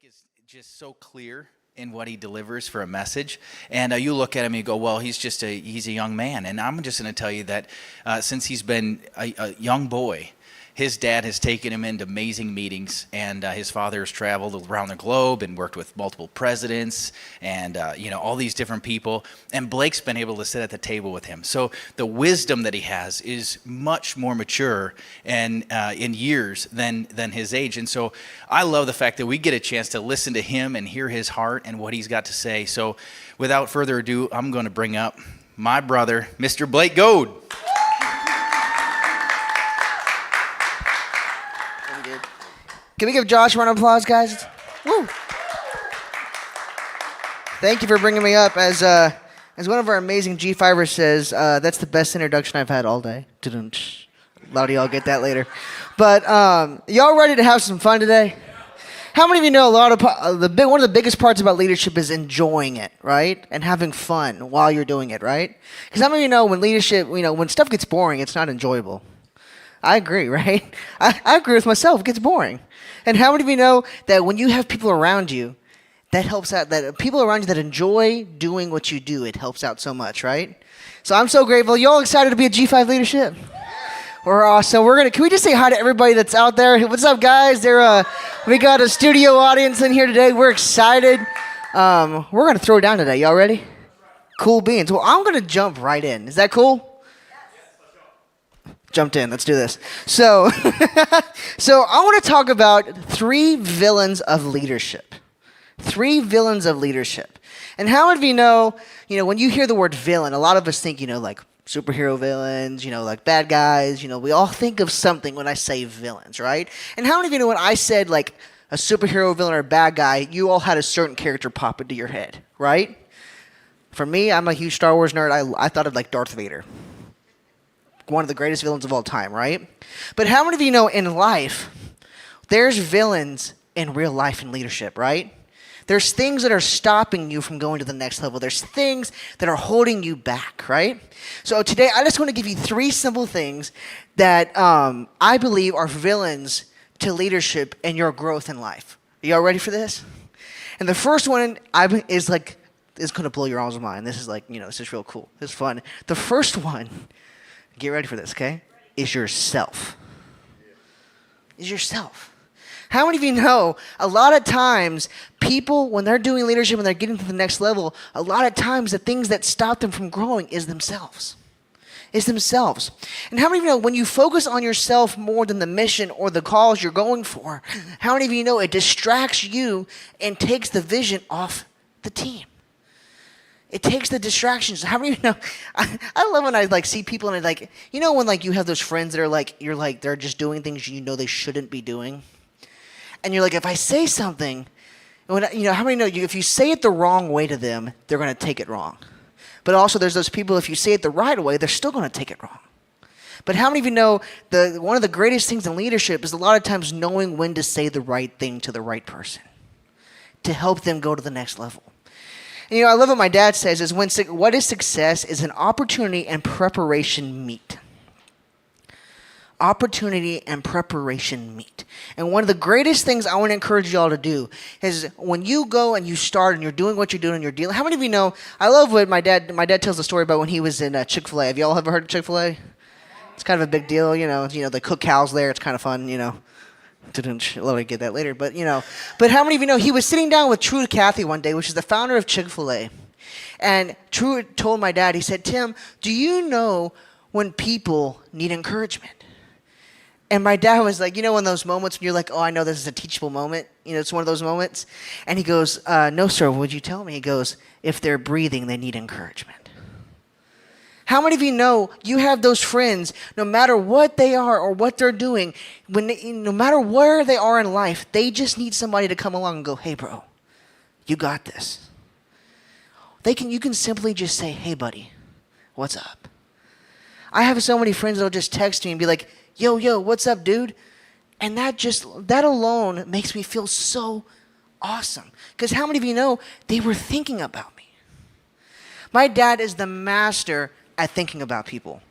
Blake is just so clear in what he delivers for a message, and you look at him and you go, well, he's a young man. And I'm just going to tell you that since he's been a young boy, his dad has taken him into amazing meetings, and his father has traveled around the globe and worked with multiple presidents and all these different people, and Blake's been able to sit at the table with him. So the wisdom that he has is much more mature and in years than his age. And so I love the fact that we get a chance to listen to him and hear his heart and what he's got to say. So without further ado, I'm going to bring up my brother, Mr. Blake Goad. Can we give Josh a round of applause, guys? Woo! Thank you for bringing me up. As one of our amazing G5ers says, that's the best introduction I've had all day. A lot of y'all get that later. But y'all ready to have some fun today? How many of you know one of the biggest parts about leadership is enjoying it, right? And having fun while you're doing it, right? Because how many of you know when leadership, when stuff gets boring, it's not enjoyable? I agree, right? I agree with myself. It gets boring. And how many of you know that when you have people around you, that helps out, that people around you that enjoy doing what you do, it helps out so much, right? So I'm so grateful. You all excited to be at G5 Leadership? We're awesome. Can we just say hi to everybody that's out there? What's up, guys? We got a studio audience in here today. We're excited. We're going to throw down today. Y'all ready? Cool beans. Well, I'm going to jump right in. Is that cool? Jumped in. Let's do this. So I want to talk about 3 villains of leadership. 3 villains of leadership. And how many of you know, when you hear the word villain, a lot of us think, like superhero villains, like bad guys, we all think of something when I say villains, right? And how many of you know when I said like a superhero villain or a bad guy, you all had a certain character pop into your head, right? For me, I'm a huge Star Wars nerd. I thought of like Darth Vader. One of the greatest villains of all time, right? But how many of you know in life, there's villains in real life in leadership, right? There's things that are stopping you from going to the next level. There's things that are holding you back, right? So today, I just want to give you 3 simple things that I believe are villains to leadership and your growth in life. Are y'all ready for this? And the first one is going to blow your all's mind. This is this is real cool. This is fun. The first one, get ready for this, okay? Is yourself. Is yourself. How many of you know a lot of times people, when they're doing leadership and they're getting to the next level, a lot of times the things that stop them from growing is themselves. Is themselves. And how many of you know when you focus on yourself more than the mission or the cause you're going for, how many of you know it distracts you and takes the vision off the team? It takes the distractions. How many of you know? I love when I see people and when you have those friends that are they're just doing things they shouldn't be doing, and you're like, if I say something, how many know if you say it the wrong way to them, they're going to take it wrong. But also there's those people, if you say it the right way, they're still going to take it wrong. But how many of you know one of the greatest things in leadership is a lot of times knowing when to say the right thing to the right person to help them go to the next level. And I love what my dad says is what is success is an opportunity and preparation meet. Opportunity and preparation meet. And one of the greatest things I want to encourage you all to do is when you go and you start and you're doing what you're doing and you're dealing. How many of you know, I love what my dad tells the story about when he was in Chick-fil-A. Have you all ever heard of Chick-fil-A? It's kind of a big deal, they cook cows there. It's kind of fun, Didn't let me get that later, but But how many of you know he was sitting down with True Cathy one day, which is the founder of Chick-fil-A, and True told my dad, he said, Tim, do you know when people need encouragement? And my dad was like, in those moments when you're like, oh, I know this is a teachable moment, it's one of those moments, and he goes, no, sir, would you tell me? He goes, if they're breathing, they need encouragement. How many of you know you have those friends, no matter what they are or what they're doing, no matter where they are in life, they just need somebody to come along and go, hey, bro, you got this. You can simply just say, hey, buddy, what's up? I have so many friends that will just text me and be like, yo, what's up, dude? And that alone makes me feel so awesome. Because how many of you know they were thinking about me? My dad is the master at thinking about people.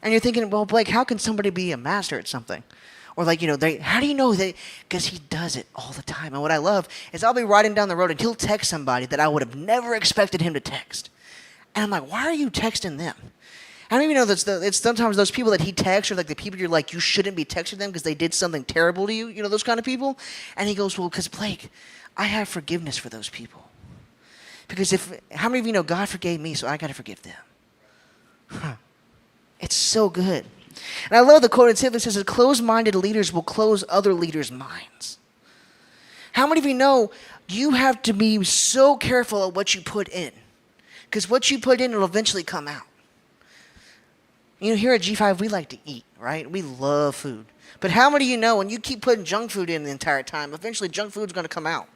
And you're thinking, well, Blake, how can somebody be a master at something? Or like, how do you know that? Because he does it all the time. And what I love is I'll be riding down the road and he'll text somebody that I would have never expected him to text. And I'm like, why are you texting them? I don't even know it's sometimes those people that he texts are like the people you're like, you shouldn't be texting them because they did something terrible to you, those kind of people. And he goes, well, because Blake, I have forgiveness for those people. Because how many of you know God forgave me, so I got to forgive them? Huh. It's so good. And I love the quote. It simply says, closed-minded leaders will close other leaders' minds. How many of you know you have to be so careful of what you put in? Because what you put in will eventually come out. Here at G5, we like to eat, right? We love food. But how many of you know when you keep putting junk food in the entire time, eventually junk food's going to come out?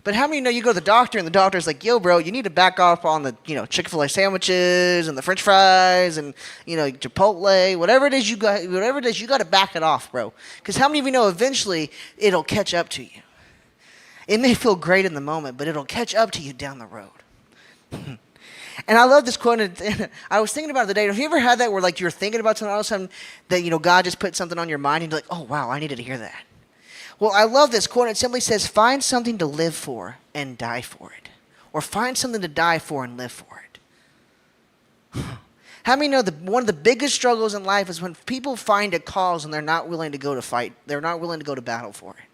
But how many of you know you go to the doctor and the doctor's like, yo, bro, you need to back off on the, Chick-fil-A sandwiches and the French fries and, Chipotle, whatever it is you got to back it off, bro. Because how many of you know eventually it'll catch up to you? It may feel great in the moment, but it'll catch up to you down the road. And I love this quote. And I was thinking about it today. Have you ever had that where like you're thinking about something all of a sudden that, God just put something on your mind and you're like, oh, wow, I needed to hear that. Well, I love this quote. It simply says, find something to live for and die for it. Or find something to die for and live for it. How many know that one of the biggest struggles in life is when people find a cause and they're not willing to go to fight. They're not willing to go to battle for it.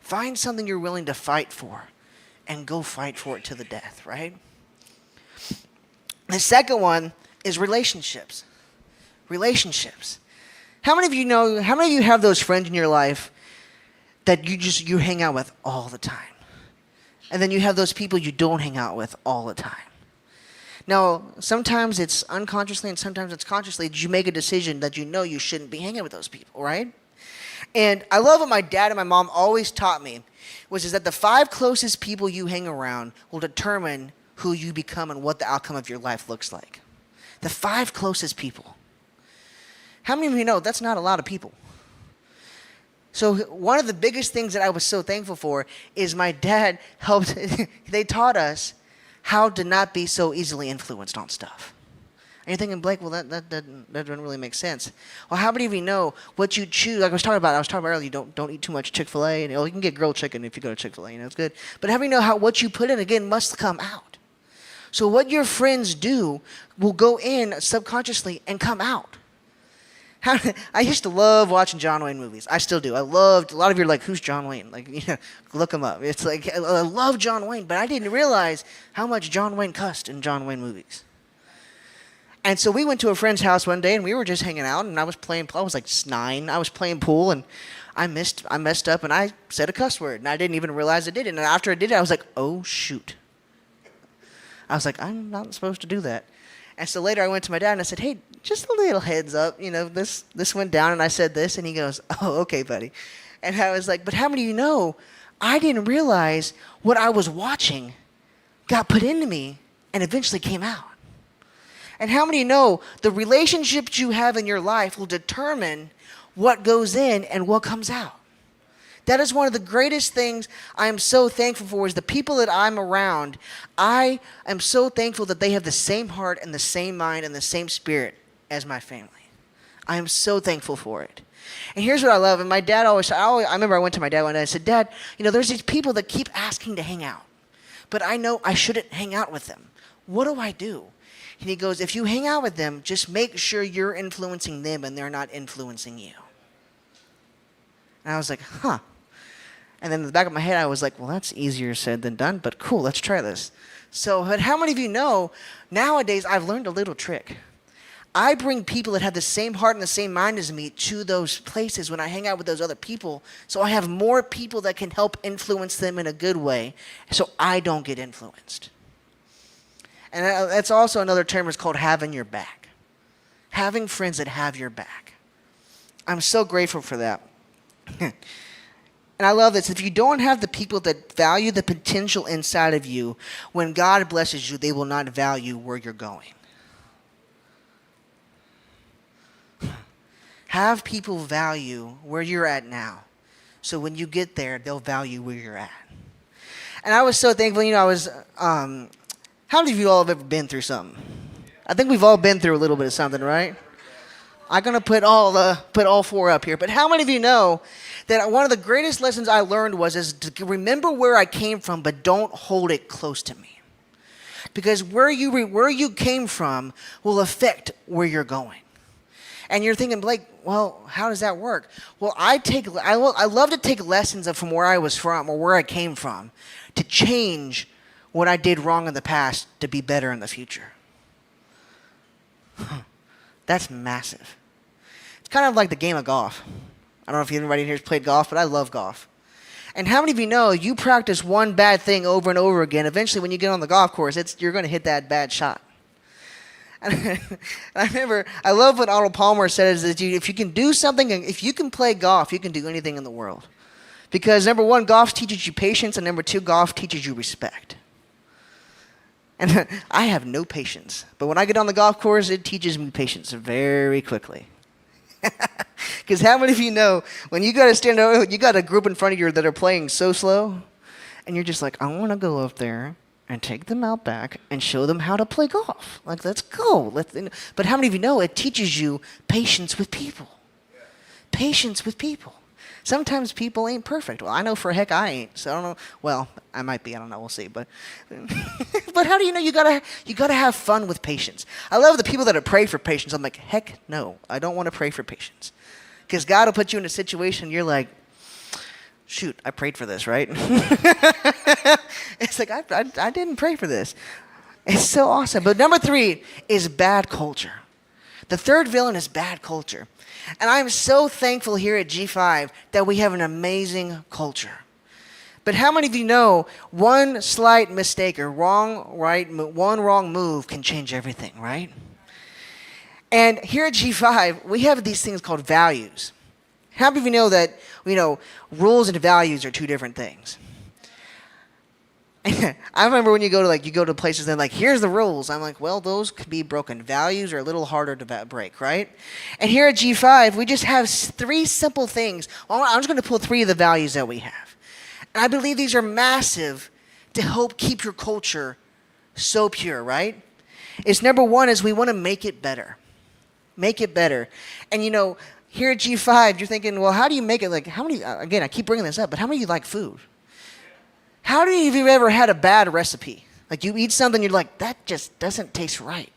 Find something you're willing to fight for and go fight for it to the death, right? The second one is relationships. Relationships. How many of you have those friends in your life that you hang out with all the time? And then you have those people you don't hang out with all the time. Now, sometimes it's unconsciously and sometimes it's consciously that you make a decision that you shouldn't be hanging with those people, right? And I love what my dad and my mom always taught me, which is that the 5 closest people you hang around will determine who you become and what the outcome of your life looks like. The 5 closest people. How many of you know that's not a lot of people? So one of the biggest things that I was so thankful for is my dad helped, they taught us how to not be so easily influenced on stuff. And you're thinking, Blake, well, that doesn't really make sense. Well, how many of you know what you choose? Like I was talking about earlier, don't eat too much Chick-fil-A. And, you can get grilled chicken if you go to Chick-fil-A. It's good. But how many know what you put in, again, must come out? So what your friends do will go in subconsciously and come out. I used to love watching John Wayne movies. I still do. A lot of you are like, who's John Wayne? Like, look him up. It's like, I love John Wayne, but I didn't realize how much John Wayne cussed in John Wayne movies. And so we went to a friend's house one day and we were just hanging out and I was like 9. I was playing pool and I messed up and I said a cuss word and I didn't even realize I did it. And after I did it, I was like, oh, shoot. I was like, I'm not supposed to do that. And so later I went to my dad and I said, hey, just a little heads up, this went down and I said this. And he goes, oh, okay, buddy. And I was like, but how many of you know I didn't realize what I was watching got put into me and eventually came out? And how many of you know the relationships you have in your life will determine what goes in and what comes out? That is one of the greatest things I am so thankful for is the people that I'm around. I am so thankful that they have the same heart and the same mind and the same spirit as my family. I am so thankful for it. And here's what I love. And my dad I remember I went to my dad one day and I said, Dad, there's these people that keep asking to hang out. But I know I shouldn't hang out with them. What do I do? And he goes, if you hang out with them, just make sure you're influencing them and they're not influencing you. And I was like, huh. And then in the back of my head, I was like, well, that's easier said than done, but cool, let's try this. So, but how many of you know, nowadays I've learned a little trick. I bring people that have the same heart and the same mind as me to those places when I hang out with those other people, so I have more people that can help influence them in a good way, so I don't get influenced. And that's also another term is called having your back. Having friends that have your back. I'm so grateful for that. And I love this. If you don't have the people that value the potential inside of you, when God blesses you, they will not value where you're going. Have people value where you're at now. So when you get there, they'll value where you're at. And I was so thankful, how many of you all have ever been through something? I think we've all been through a little bit of something, right? I'm gonna put all four up here. But how many of you know that one of the greatest lessons I learned is to remember where I came from, but don't hold it close to me, because where you came from will affect where you're going. And you're thinking, Blake, well, how does that work? Well, I love to take lessons from where I was from or where I came from to change what I did wrong in the past to be better in the future. That's massive. It's kind of like the game of golf. I don't know if anybody here has played golf, but I love golf. And how many of you know you practice one bad thing over and over again, eventually when you get on the golf course, you're going to hit that bad shot. And I love what Arnold Palmer said, is that if you can do something, if you can play golf, you can do anything in the world. Because number one, golf teaches you patience, and number two, golf teaches you respect. And I have no patience. But when I get on the golf course, it teaches me patience very quickly. Because how many of you know, when you got to stand over, you got a group in front of you that are playing so slow, and you're just like, I want to go up there and take them out back and show them how to play golf. Like, let's go. But how many of you know it teaches you patience with people? Patience with people. Sometimes people ain't perfect. Well, I know for a heck I ain't. So I don't know. Well, I might be. I don't know. We'll see. But but how do you know you gotta have fun with patience? I love the people that pray for patience. I'm like, heck no. I don't want to pray for patience. Because God will put you in a situation you're like, shoot, I prayed for this, right? It's like, I didn't pray for this. It's so awesome. But number 3 is bad culture. The third villain is bad culture. And I'm so thankful here at G5 that we have an amazing culture. But how many of you know one slight mistake or one wrong move can change everything, right? And here at G5, we have these things called values. How many of you know that, rules and values are two different things? I remember when you go to places and here's the rules. I'm like, well, those could be broken. Values are a little harder to break, right? And here at G5, we just have 3 simple things. Well, I'm just going to pull 3 of the values that we have. And I believe these are massive to help keep your culture so pure, right? It's number 1 is we want to make it better. Make it better. And here at G5, you're thinking, well, how do you make it? Again, I keep bringing this up, but how many of you like food? How many of you ever had a bad recipe? Like you eat something, you're like, that just doesn't taste right.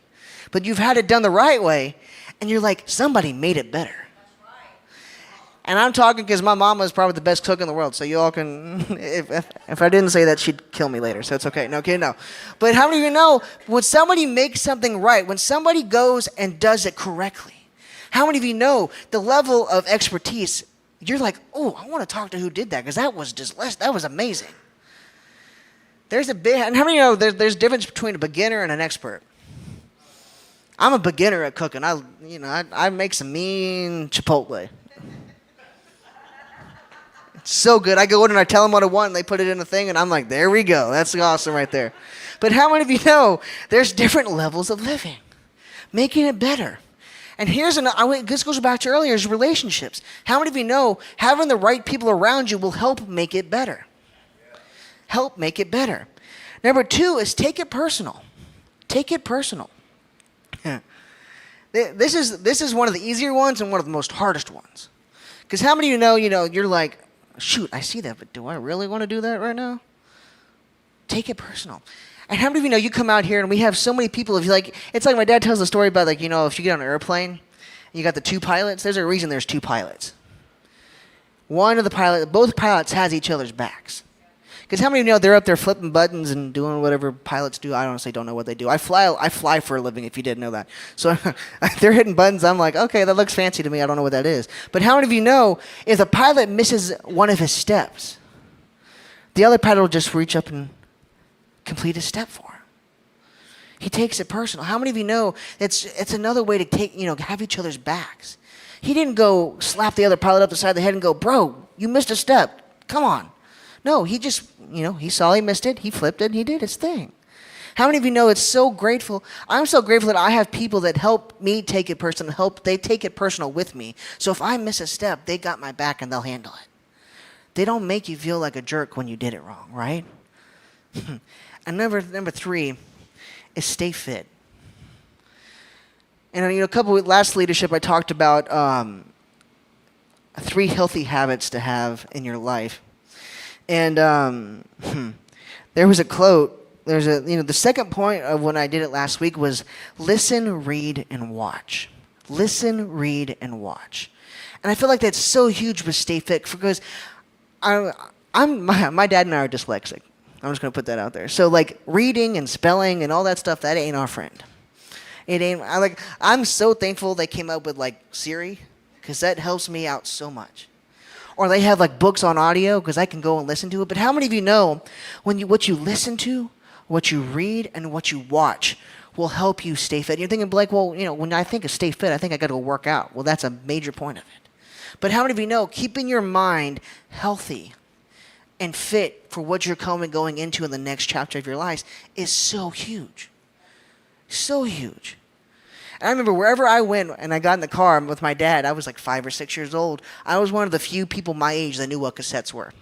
But you've had it done the right way, and you're like, somebody made it better. And I'm talking because my mama is probably the best cook in the world, so you all can, if I didn't say that, she'd kill me later, so it's okay. No, okay, no. But how many of you know, when somebody makes something right, when somebody goes and does it correctly, how many of you know the level of expertise, you're like, oh, I want to talk to who did that, because that was amazing. And how many of you know there's a difference between a beginner and an expert? I'm a beginner at cooking. I make some mean Chipotle. It's so good. I go in and I tell them what I want, and they put it in a thing, and I'm like, there we go. That's awesome right there. But how many of you know there's different levels of living, making it better? And this goes back to earlier, is relationships. How many of you know having the right people around you will help make it better? Help make it better. Number 2 is take it personal. Take it personal. This is one of the easier ones and one of the most hardest ones. Because how many of you know, you're like, shoot, I see that, but do I really want to do that right now? Take it personal. And how many of you know you come out here and we have so many people, it's like my dad tells the story about if you get on an airplane and you got the 2 pilots, there's a reason there's 2 pilots. Both pilots has each other's backs. Because how many of you know they're up there flipping buttons and doing whatever pilots do? I honestly don't know what they do. I fly for a living, if you didn't know that. So they're hitting buttons. I'm like, okay, that looks fancy to me. I don't know what that is. But how many of you know if a pilot misses one of his steps, the other pilot will just reach up and complete his step for him? He takes it personal. How many of you know it's another way to have each other's backs? He didn't go slap the other pilot up the side of the head and go, bro, you missed a step. Come on. No, he just, he saw he missed it, he flipped it, and he did his thing. How many of you know it's so grateful? I'm so grateful that I have people that help me take it personal, they take it personal with me. So if I miss a step, they got my back and they'll handle it. They don't make you feel like a jerk when you did it wrong, right? And number 3 is stay fit. And a couple with last leadership, I talked about 3 healthy habits to have in your life. And there was a quote. There's the second point of when I did it last week was listen, read, and watch. Listen, read, and watch. And I feel like that's so huge with Stay Fit because my dad and I are dyslexic. I'm just going to put that out there. So like reading and spelling and all that stuff, that ain't our friend. It ain't. I'm so thankful they came up with like Siri because that helps me out so much. Or they have like books on audio because I can go and listen to it. But how many of you know what you listen to, what you read, and what you watch will help you stay fit? You're thinking like, well, when I think of stay fit, I think I got to go work out. Well, that's a major point of it. But how many of you know keeping your mind healthy and fit for what you're going into in the next chapter of your life is so huge. So huge. And I remember wherever I went and I got in the car with my dad, I was like 5 or 6 years old. I was one of the few people my age that knew what cassettes were.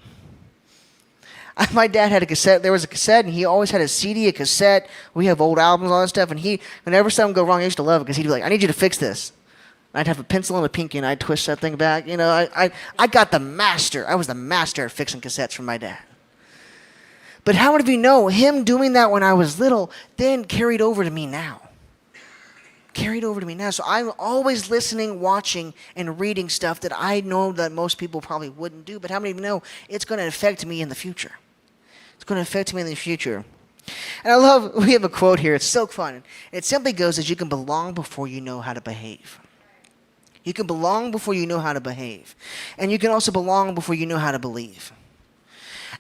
My dad had a cassette. There was a cassette, and he always had a CD, a cassette. We have old albums, all that stuff. And whenever something go wrong, I used to love it because he'd be like, I need you to fix this. I'd have a pencil and a pinky, and I'd twist that thing back. I got the master. I was the master at fixing cassettes from my dad. But how many of you know him doing that when I was little then carried over to me now? So I'm always listening, watching, and reading stuff that I know that most people probably wouldn't do. But how many of you know it's going to affect me in the future? It's going to affect me in the future. And we have a quote here. It's so fun. It simply goes as you can belong before you know how to behave. You can belong before you know how to behave. And you can also belong before you know how to believe.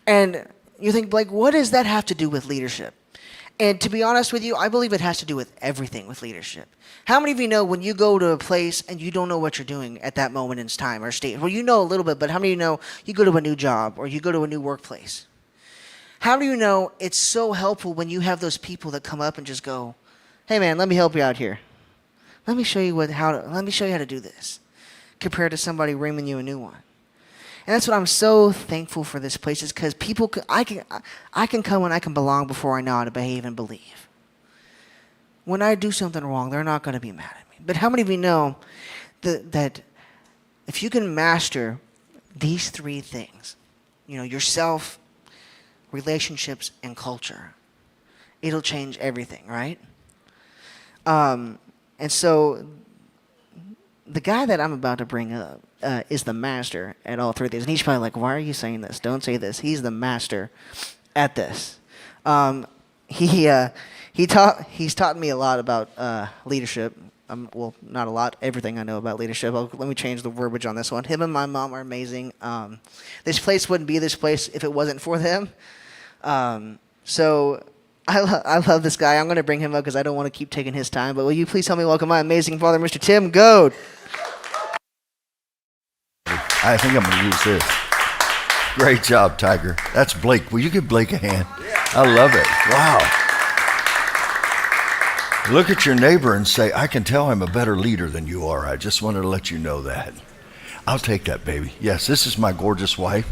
And you think, Blake, what does that have to do with leadership? And to be honest with you, I believe it has to do with everything with leadership. How many of you know when you go to a place and you don't know what you're doing at that moment in time or state? Well, you know a little bit, but how many of you know you go to a new job or you go to a new workplace? How do you know it's so helpful when you have those people that come up and just go, hey man, let me help you out here. Let me show you how to do this, compared to somebody bringing you a new one. And that's what I'm so thankful for this place is because I can come and I can belong before I know how to behave and believe. When I do something wrong, they're not going to be mad at me. But how many of you know that if you can master these 3 things, yourself, relationships, and culture, it'll change everything, right? And so the guy that I'm about to bring up is the master at all 3 of these. And he's probably like, why are you saying this? Don't say this. He's the master at this. He's taught me a lot about leadership. Well, not a lot. Everything I know about leadership. Let me change the verbiage on this one. Him and my mom are amazing. This place wouldn't be this place if it wasn't for them. So I love this guy. I'm going to bring him up because I don't want to keep taking his time. But will you please help me welcome my amazing father, Mr. Tim Goad. I think I'm going to use this. Great job, Tiger. That's Blake. Will you give Blake a hand? I love it. Wow. Look at your neighbor and say, I can tell I'm a better leader than you are. I just wanted to let you know that. I'll take that, baby. Yes, this is my gorgeous wife.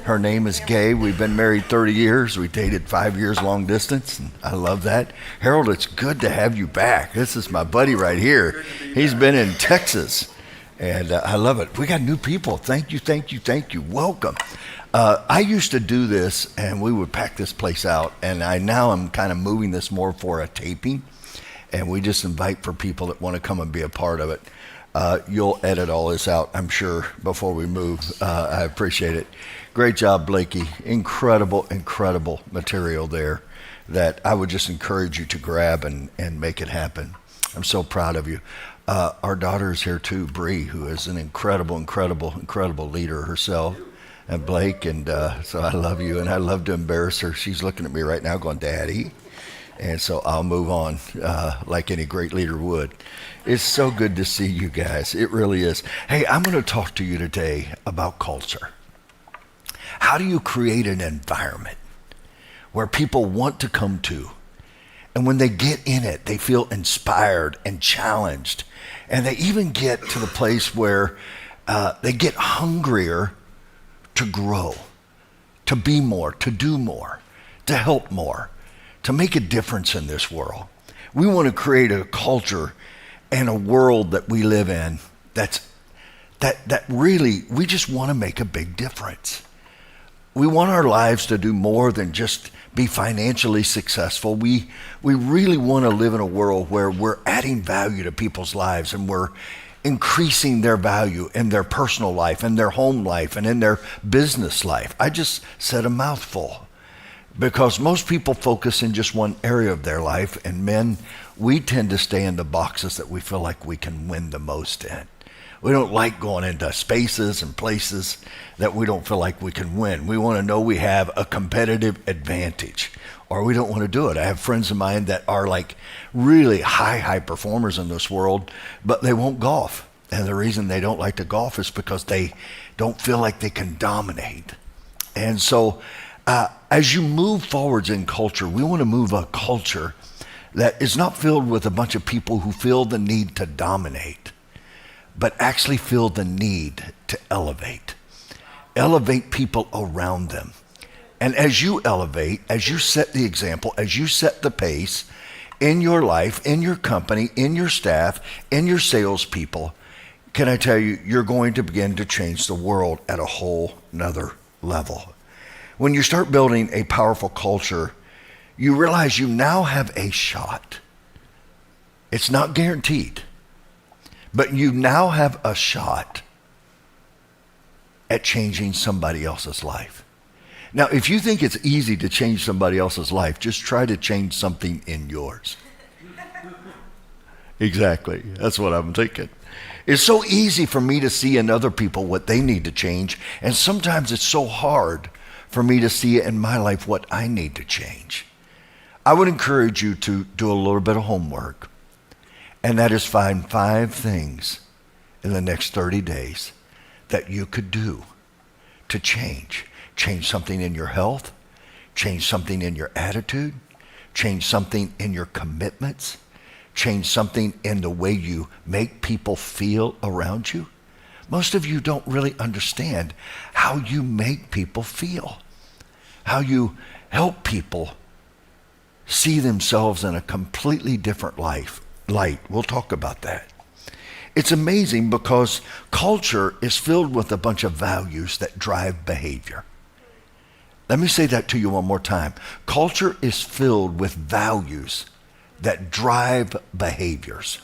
Her name is Gay. We've been married 30 years. We dated 5 years long distance, and I love that. Harold, it's good to have you back. This is my buddy right here. He's been in Texas, and I love it. We got new people. Thank you. Welcome. I used to do this, and we would pack this place out, and now I'm kind of moving this more for a taping, and we just invite for people that want to come and be a part of it. You'll edit all this out, I'm sure, before we move. I appreciate it. Great job, Blakey. Incredible material there that I would just encourage you to grab and make it happen. I'm so proud of you. Our daughter is here too, Bree, who is an incredible leader herself. And Blake, and so I love you, and I love to embarrass her. She's looking at me right now going, Daddy. And so I'll move on like any great leader would. It's so good to see you guys. It really is. Hey, I'm going to talk to you today about culture. How do you create an environment where people want to come to? And when they get in it, they feel inspired and challenged. And they even get to the place where they get hungrier to grow, to be more, to do more, to help more, to make a difference in this world. We want to create a culture in a world that we live in that really, we just want to make a big difference. We want our lives to do more than just be financially successful. We really want to live in a world where we're adding value to people's lives and we're increasing their value in their personal life, in their home life, and in their business life. I just said a mouthful because most people focus in just one area of their life, and men, we tend to stay in the boxes that we feel like we can win the most in. We don't like going into spaces and places that we don't feel like we can win. We want to know we have a competitive advantage, or we don't want to do it. I have friends of mine that are like really high performers in this world, but they won't golf. And the reason they don't like to golf is because they don't feel like they can dominate. And so as you move forwards in culture, we want to move a culture that is not filled with a bunch of people who feel the need to dominate, but actually feel the need to elevate. Elevate people around them. And as you elevate, as you set the example, as you set the pace in your life, in your company, in your staff, in your salespeople, can I tell you, you're going to begin to change the world at a whole nother level. When you start building a powerful culture, you realize you now have a shot. It's not guaranteed, but you now have a shot at changing somebody else's life. Now, if you think it's easy to change somebody else's life, just try to change something in yours. Exactly. That's what I'm thinking. It's so easy for me to see in other people what they need to change, and sometimes it's so hard for me to see in my life what I need to change. I would encourage you to do a little bit of homework, and that is find 5 things in the next 30 days that you could do to change. Change something in your health, change something in your attitude, change something in your commitments, change something in the way you make people feel around you. Most of you don't really understand how you make people feel, how you help people see themselves in a completely different light. We'll talk about that. It's amazing because culture is filled with a bunch of values that drive behavior. Let me say that to you one more time. Culture is filled with values that drive behaviors.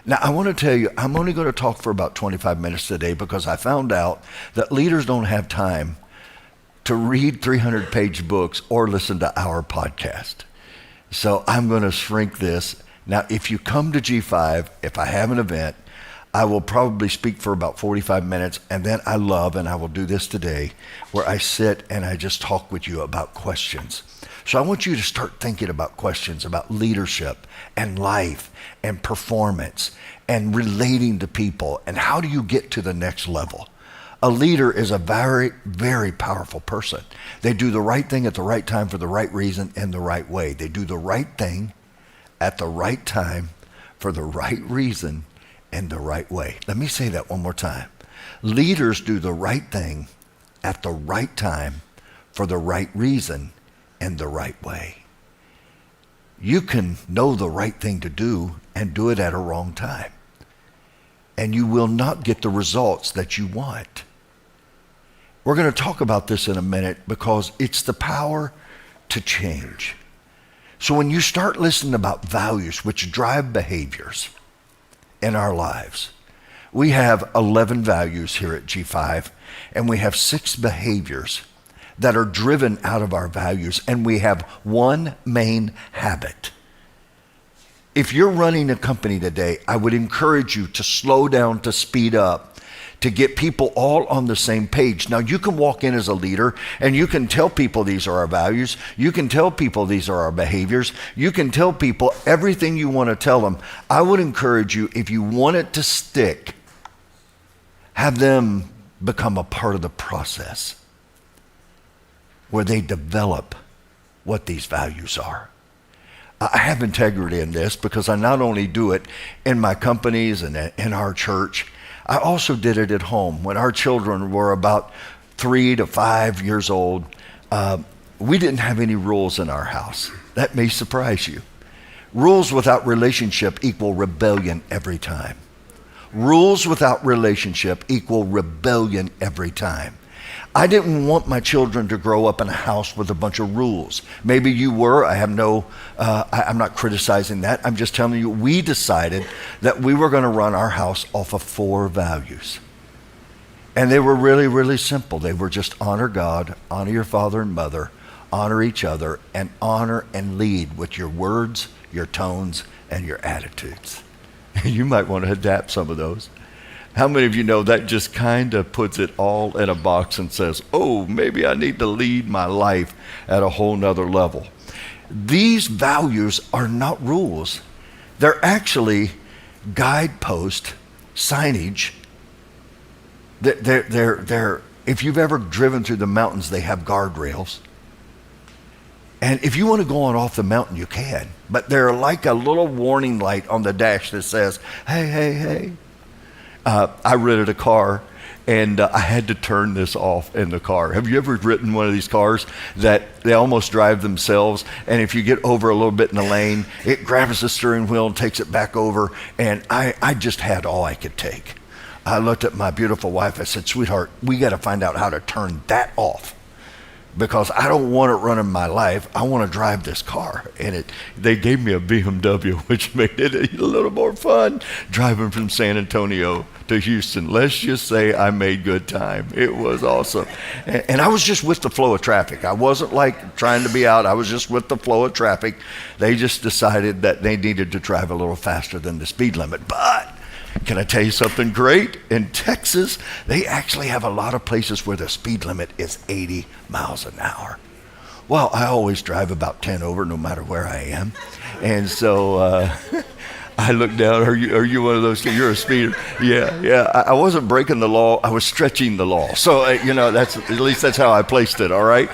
Now, I want to tell you, I'm only going to talk for about 25 minutes today because I found out that leaders don't have time to read 300-page books or listen to our podcast. So I'm going to shrink this. Now, if you come to G5, if I have an event, I will probably speak for about 45 minutes, and then I will do this today, where I sit and I just talk with you about questions. So I want you to start thinking about questions about leadership and life and performance and relating to people and how do you get to the next level. A leader is a very, very powerful person. They do the right thing at the right time for the right reason in the right way. They do the right thing at the right time for the right reason in the right way. Let me say that one more time. Leaders do the right thing at the right time for the right reason in the right way. You can know the right thing to do and do it at a wrong time, and you will not get the results that you want. We're going to talk about this in a minute because it's the power to change. So when you start listening about values which drive behaviors in our lives, we have 11 values here at G5, and we have 6 behaviors that are driven out of our values, and we have one main habit. If you're running a company today, I would encourage you to slow down, to speed up, to get people all on the same page. Now, you can walk in as a leader and you can tell people these are our values. You can tell people these are our behaviors. You can tell people everything you want to tell them. I would encourage you, if you want it to stick, have them become a part of the process where they develop what these values are. I have integrity in this because I not only do it in my companies and in our church, I also did it at home. When our children were about 3 to 5 years old, we didn't have any rules in our house. That may surprise you. Rules without relationship equal rebellion every time. Rules without relationship equal rebellion every time. I didn't want my children to grow up in a house with a bunch of rules. Maybe you were. I'm not criticizing that. I'm just telling you, we decided that we were going to run our house off of 4 values. And they were really, really simple. They were just honor God, honor your father and mother, honor each other, and honor and lead with your words, your tones, and your attitudes. You might want to adapt some of those. How many of you know that just kind of puts it all in a box and says, oh, maybe I need to lead my life at a whole nother level. These values are not rules. They're actually guidepost signage. They're if you've ever driven through the mountains, they have guardrails. And if you want to go on off the mountain, you can. But they're like a little warning light on the dash that says, hey, hey, hey. I rented a car, and I had to turn this off in the car. Have you ever ridden one of these cars that they almost drive themselves, and if you get over a little bit in the lane, it grabs the steering wheel and takes it back over, and I just had all I could take. I looked at my beautiful wife. I said, sweetheart, we got to find out how to turn that off, because I don't want it running my life. I want to drive this car. And they gave me a BMW, which made it a little more fun driving from San Antonio to Houston. Let's just say I made good time. It was awesome. And I was just with the flow of traffic. I wasn't like trying to be out. I was just with the flow of traffic. They just decided that they needed to drive a little faster than the speed limit. But can I tell you something great? In Texas, they actually have a lot of places where the speed limit is 80 miles an hour. Well, I always drive about 10 over no matter where I am. And so I looked down. Are you one of those? You're a speeder. Yeah. I wasn't breaking the law. I was stretching the law. So, that's at least that's how I placed it, all right?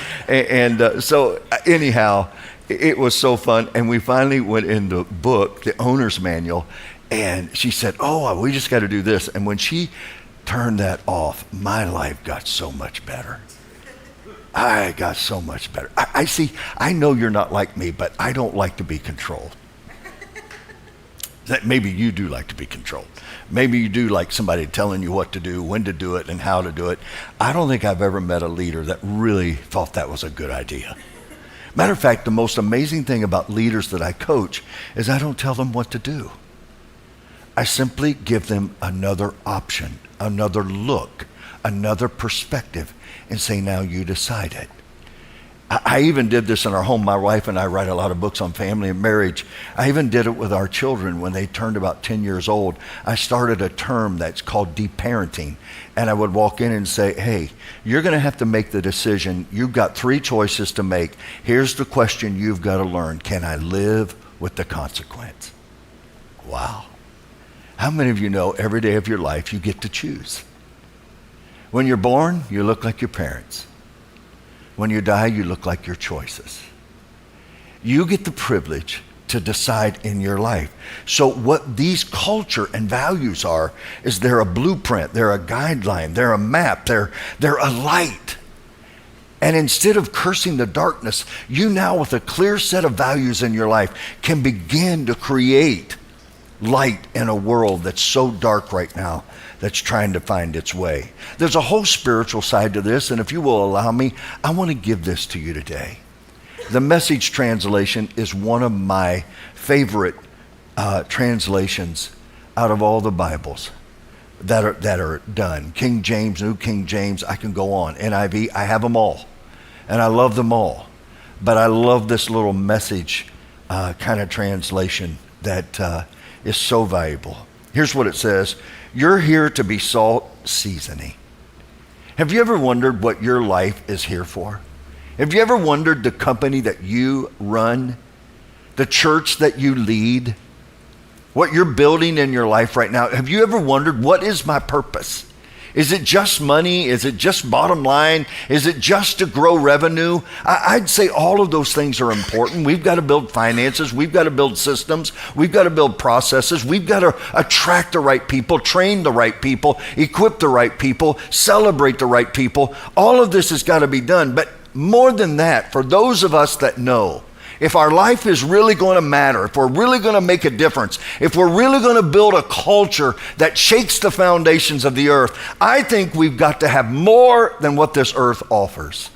So anyhow, it was so fun. And we finally went in the book, the owner's manual, and she said, oh, we just got to do this. And when she turned that off, my life got so much better. I got so much better. I know you're not like me, but I don't like to be controlled. Maybe you do like to be controlled. Maybe you do like somebody telling you what to do, when to do it, and how to do it. I don't think I've ever met a leader that really thought that was a good idea. Matter of fact, the most amazing thing about leaders that I coach is I don't tell them what to do. I simply give them another option, another look, another perspective, and say, now you decide it. I even did this in our home. My wife and I write a lot of books on family and marriage. I even did it with our children when they turned about 10 years old. I started a term that's called deparenting. And I would walk in and say, hey, you're going to have to make the decision. You've got 3 choices to make. Here's the question you've got to learn. Can I live with the consequence? Wow. How many of you know every day of your life you get to choose? When you're born, you look like your parents. When you die, you look like your choices. You get the privilege to decide in your life. So what these culture and values are is they're a blueprint, they're a guideline, they're a map, they're a light. And instead of cursing the darkness, you now with a clear set of values in your life can begin to create light in a world that's so dark right now that's trying to find its way. There's a whole spiritual side to this, and if you will allow me, I want to give this to you today. The Message translation is one of my favorite translations out of all the Bibles that are done. King James, New King James, I can go on. NIV, I have them all, and I love them all. But I love this little Message kind of translation that is so valuable. Here's what it says. You're here to be salt seasoning. Have you ever wondered what your life is here for? Have you ever wondered the company that you run, the church that you lead, what you're building in your life right now? Have you ever wondered, what is my purpose? Is it just money? Is it just bottom line? Is it just to grow revenue? I'd say all of those things are important. We've got to build finances. We've got to build systems. We've got to build processes. We've got to attract the right people, train the right people, equip the right people, celebrate the right people. All of this has got to be done. But more than that, for those of us that know if our life is really going to matter, if we're really going to make a difference, if we're really going to build a culture that shakes the foundations of the earth, I think we've got to have more than what this earth offers.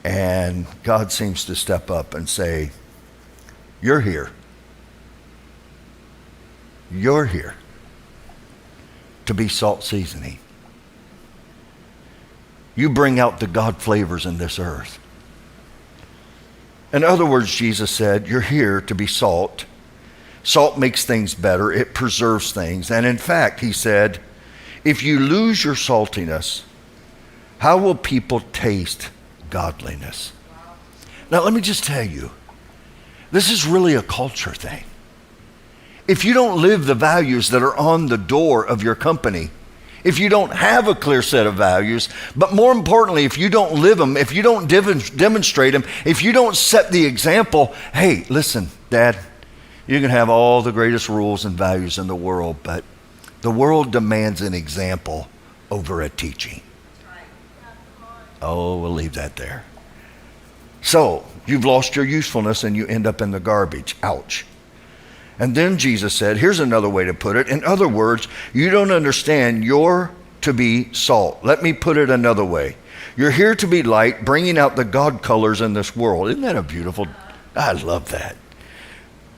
And God seems to step up and say, you're here. You're here to be salt seasoning. You bring out the God flavors in this earth. In other words, Jesus said, you're here to be salt. Salt makes things better. It preserves things. And in fact, he said, if you lose your saltiness, how will people taste godliness? Now, let me just tell you, this is really a culture thing. If you don't live the values that are on the door of your company, if you don't have a clear set of values, but more importantly, if you don't live them, if you don't demonstrate them, if you don't set the example, hey, listen, Dad, you can have all the greatest rules and values in the world, but the world demands an example over a teaching. Oh, we'll leave that there. So, you've lost your usefulness and you end up in the garbage. Ouch. And then Jesus said, here's another way to put it. In other words, you don't understand, you're to be salt. Let me put it another way. You're here to be light, bringing out the God colors in this world. Isn't that a beautiful, I love that.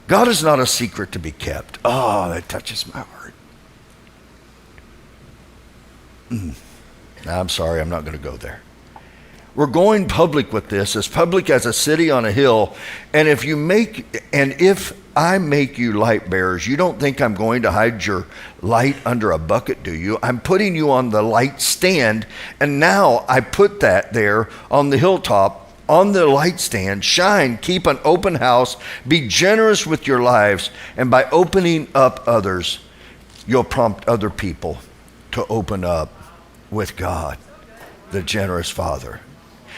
God is not a secret to be kept. Oh, that touches my heart. I'm sorry, I'm not going to go there. We're going public with this, as public as a city on a hill. And if I make you light bearers, you don't think I'm going to hide your light under a bucket, do you? I'm putting you on the light stand, and now I put that there on the hilltop, on the light stand. Shine, keep an open house, be generous with your lives, and by opening up others, you'll prompt other people to open up with God, the generous Father.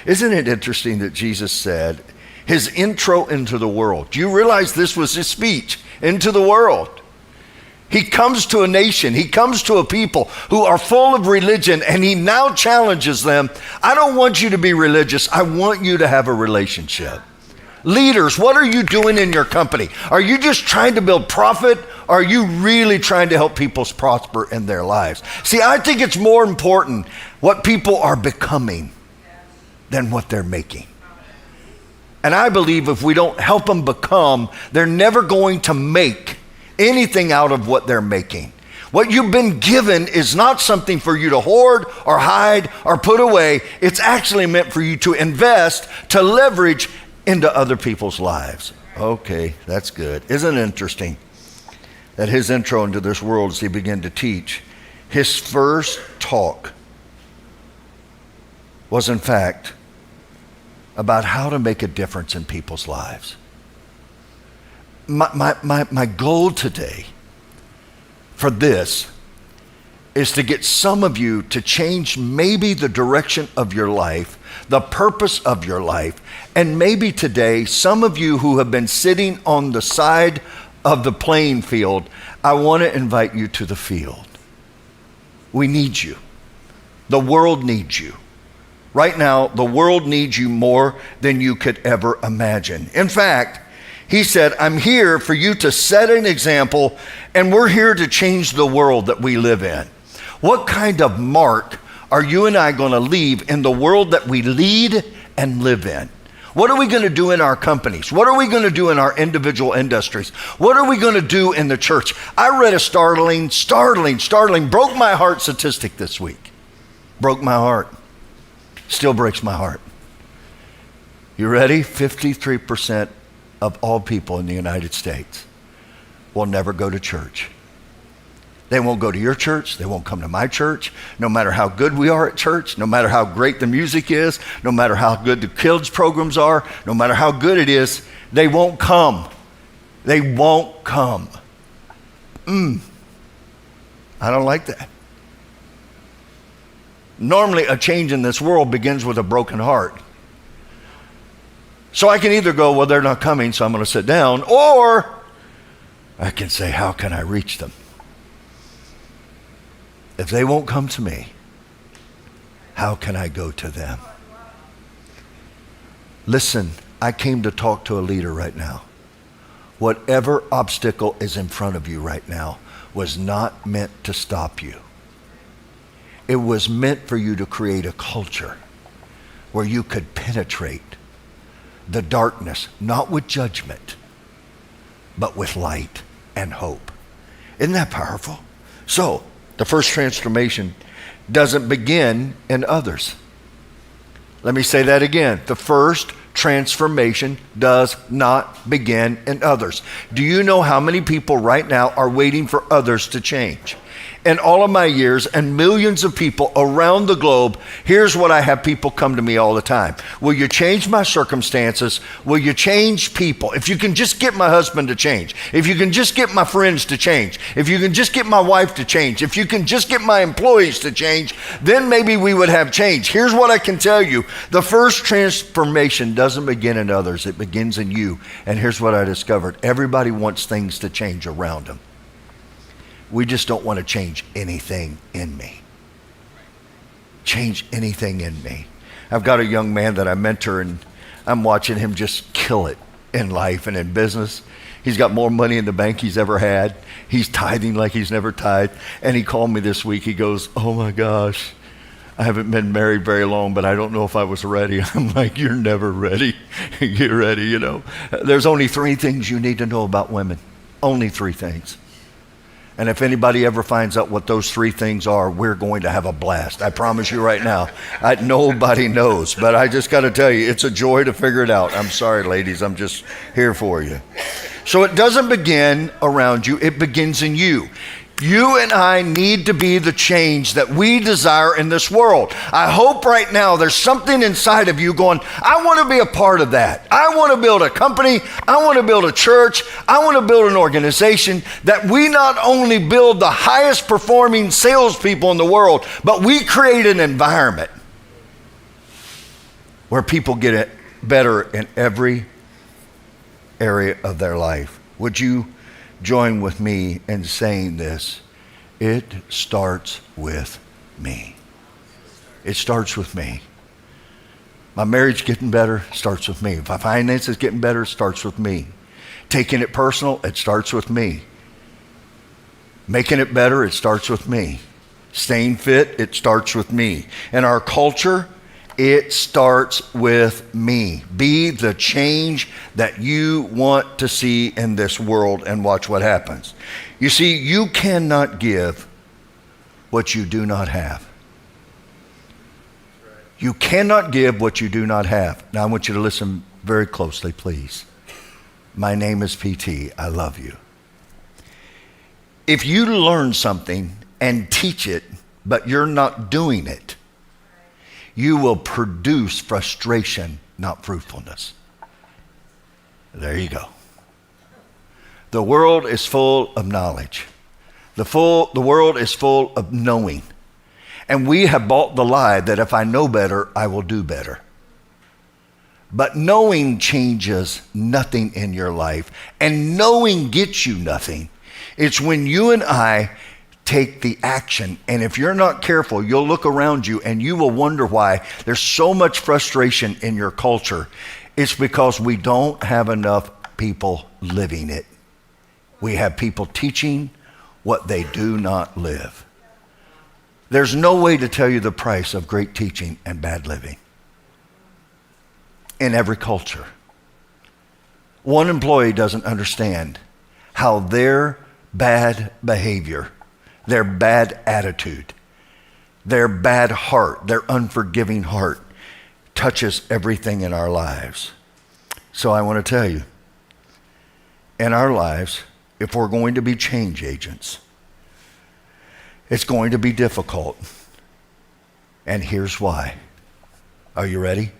Isn't it interesting that Jesus said, his intro into the world. Do you realize this was his speech into the world? He comes to a nation, he comes to a people who are full of religion, and he now challenges them. I don't want you to be religious. I want you to have a relationship. Leaders, what are you doing in your company? Are you just trying to build profit? Or are you really trying to help people prosper in their lives? See, I think it's more important what people are becoming than what they're making. And I believe if we don't help them become, they're never going to make anything out of what they're making. What you've been given is not something for you to hoard or hide or put away. It's actually meant for you to invest, to leverage into other people's lives. Okay, that's good. Isn't it interesting that his intro into this world as he began to teach, his first talk was in fact about how to make a difference in people's lives. My goal today for this is to get some of you to change maybe the direction of your life, the purpose of your life, and maybe today, some of you who have been sitting on the side of the playing field, I want to invite you to the field. We need you. The world needs you. Right now, the world needs you more than you could ever imagine. In fact, he said, I'm here for you to set an example, and we're here to change the world that we live in. What kind of mark are you and I going to leave in the world that we lead and live in? What are we going to do in our companies? What are we going to do in our individual industries? What are we going to do in the church? I read a startling, broke my heart statistic this week. Broke my heart. Still breaks my heart. You ready? 53% of all people in the United States will never go to church. They won't go to your church. They won't come to my church. No matter how good we are at church, no matter how great the music is, no matter how good the kids programs are, no matter how good it is, they won't come. They won't come. I don't like that. Normally, a change in this world begins with a broken heart. So I can either go, well, they're not coming, so I'm going to sit down, or I can say, how can I reach them? If they won't come to me, how can I go to them? Listen, I came to talk to a leader right now. Whatever obstacle is in front of you right now was not meant to stop you. It was meant for you to create a culture where you could penetrate the darkness, not with judgment, but with light and hope. Isn't that powerful? So, the first transformation doesn't begin in others. Let me say that again. The first transformation does not begin in others. Do you know how many people right now are waiting for others to change? In all of my years and millions of people around the globe, here's what I have people come to me all the time. Will you change my circumstances? Will you change people? If you can just get my husband to change. If you can just get my friends to change. If you can just get my wife to change. If you can just get my employees to change, then maybe we would have change. Here's what I can tell you. The first transformation doesn't begin in others. It begins in you. And here's what I discovered. Everybody wants things to change around them. We just don't want to change anything in me. Change anything in me. I've got a young man that I mentor, and I'm watching him just kill it in life and in business. He's got more money in the bank he's ever had. He's tithing like he's never tithed. And he called me this week. He goes, "Oh my gosh, I haven't been married very long, but I don't know if I was ready." I'm like, "You're never ready." Get ready, you know. There's only 3 things you need to know about women. Only 3 things. And if anybody ever finds out what those 3 things are, we're going to have a blast. I promise you right now. Nobody knows, but I just got to tell you, it's a joy to figure it out. I'm sorry, ladies. I'm just here for you. So it doesn't begin around you. It begins in you. You and I need to be the change that we desire in this world. I hope right now there's something inside of you going, I want to be a part of that. I want to build a company. I want to build a church. I want to build an organization that we not only build the highest performing salespeople in the world, but we create an environment where people get it better in every area of their life. Would you join with me in saying this? It starts with me. It starts with me. My marriage getting better starts with me. My finances getting better starts with me. Taking it personal, it starts with me. Making it better, it starts with me. Staying fit, it starts with me. In our culture, it starts with me. Be the change that you want to see in this world and watch what happens. You see, you cannot give what you do not have. You cannot give what you do not have. Now I want you to listen very closely, please. My name is PT. I love you. If you learn something and teach it, but you're not doing it, you will produce frustration, not fruitfulness. There you go. The world is full of knowledge. The world is full of knowing. And we have bought the lie that if I know better, I will do better. But knowing changes nothing in your life, and knowing gets you nothing. It's when you and I take the action. And if you're not careful, you'll look around you and you will wonder why there's so much frustration in your culture. It's because we don't have enough people living it. We have people teaching what they do not live. There's no way to tell you the price of great teaching and bad living in every culture. One employee doesn't understand how their bad behavior, their bad attitude, their bad heart, their unforgiving heart touches everything in our lives. So I want to tell you, in our lives, if we're going to be change agents, it's going to be difficult. And here's why. Are you ready?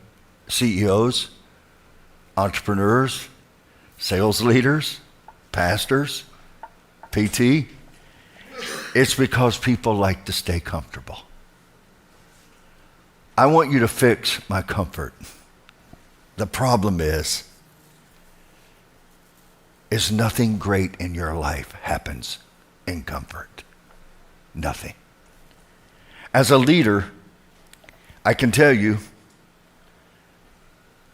CEOs, entrepreneurs, sales leaders, pastors, PT. It's because people like to stay comfortable. I want you to fix my comfort. The problem is nothing great in your life happens in comfort. Nothing. As a leader, I can tell you,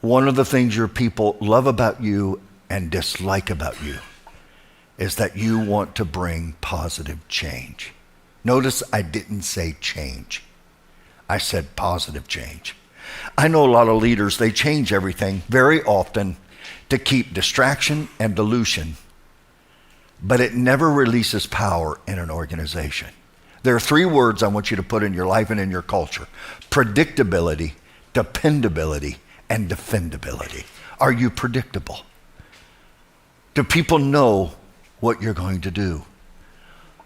One of the things your people love about you and dislike about you is that you want to bring positive change. Notice I didn't say change. I said positive change. I know a lot of leaders, they change everything very often to keep distraction and dilution, but it never releases power in an organization. There are 3 words I want you to put in your life and in your culture: predictability, dependability, and defendability. Are you predictable? Do people know what you're going to do?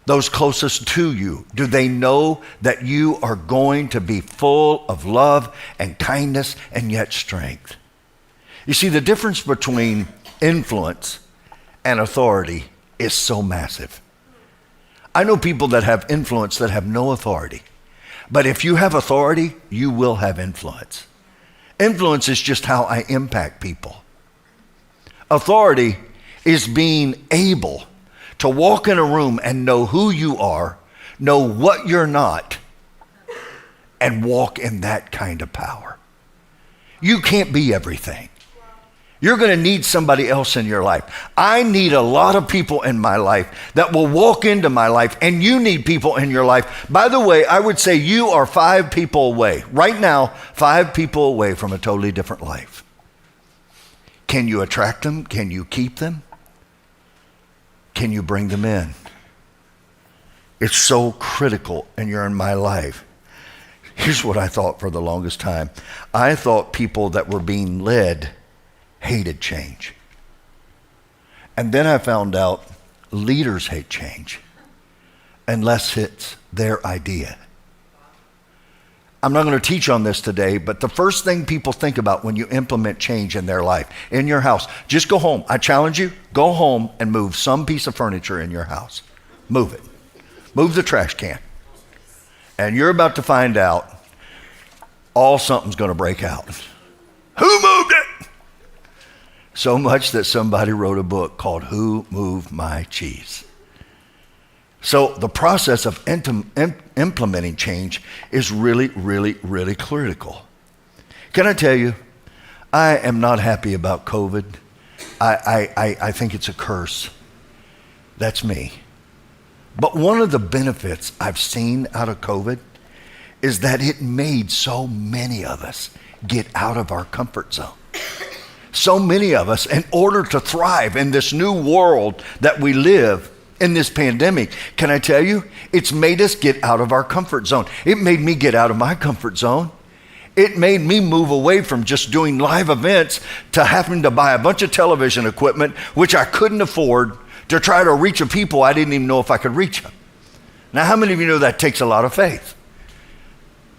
Those closest to you, do they know that you are going to be full of love and kindness and yet strength? You see, the difference between influence and authority is so massive. I know people that have influence that have no authority. But if you have authority, you will have influence. Influence is just how I impact people. Authority is being able to walk in a room and know who you are, know what you're not, and walk in that kind of power. You can't be everything. You're going to need somebody else in your life. I need a lot of people in my life that will walk into my life, and you need people in your life. By the way, I would say you are 5 people away, right now, 5 people away from a totally different life. Can you attract them? Can you keep them? Can you bring them in? It's so critical, and you're in my life. Here's what I thought for the longest time. I thought people that were being led hated change. And then I found out leaders hate change unless it's their idea. I'm not going to teach on this today, but the first thing people think about when you implement change in their life, in your house, just go home. I challenge you, go home and move some piece of furniture in your house. Move it. Move the trash can. And you're about to find out something's going to break out. Who moved it? So much that somebody wrote a book called Who Moved My Cheese? So the process of implementing change is really, really, really critical. Can I tell you, I am not happy about COVID. I think it's a curse. That's me. But one of the benefits I've seen out of COVID is that it made so many of us get out of our comfort zone. So many of us, in order to thrive in this new world that we live in, this pandemic, can I tell you, it's made us get out of our comfort zone. It made me get out of my comfort zone. It made me move away from just doing live events to having to buy a bunch of television equipment, which I couldn't afford, to try to reach a people I didn't even know if I could reach them. Now, how many of you know that takes a lot of faith?